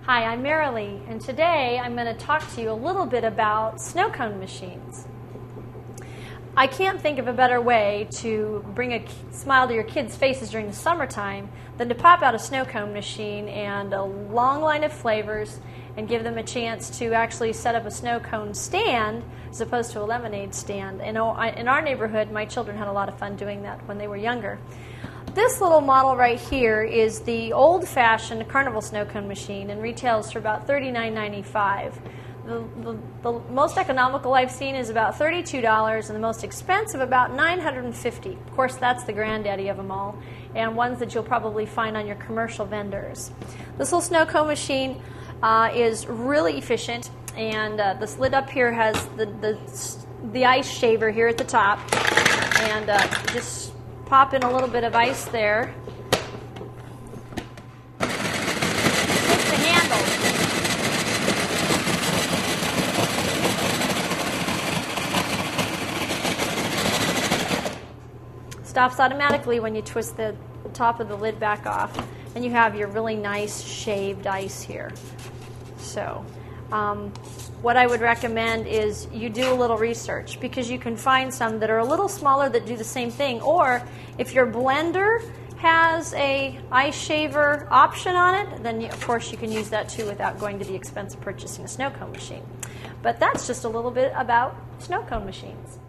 Hi, I'm Marilee, and today I'm going to talk to you a little bit about snow cone machines. I can't think of a better way to bring a smile to your kids' faces during the summertime than to pop out a snow cone machine and a long line of flavors and give them a chance to actually set up a snow cone stand as opposed to a lemonade stand. In our neighborhood, my children had a lot of fun doing that when they were younger. This little model right here is the old-fashioned carnival snow cone machine and retails for about $39.95. The most economical I've seen is about $32 and the most expensive about $950. Of course, that's the granddaddy of them all and ones that you'll probably find on your commercial vendors. This little snow cone machine is really efficient, and this lid up here has the ice shaver here at the top, and just pop in a little bit of ice there. Push the handle. Stops automatically when you twist the top of the lid back off, and you have your really nice shaved ice here. So what I would recommend is you do a little research, because you can find some that are a little smaller that do the same thing, or if your blender has a ice shaver option on it, then of course you can use that too without going to the expense of purchasing a snow cone machine. But that's just a little bit about snow cone machines.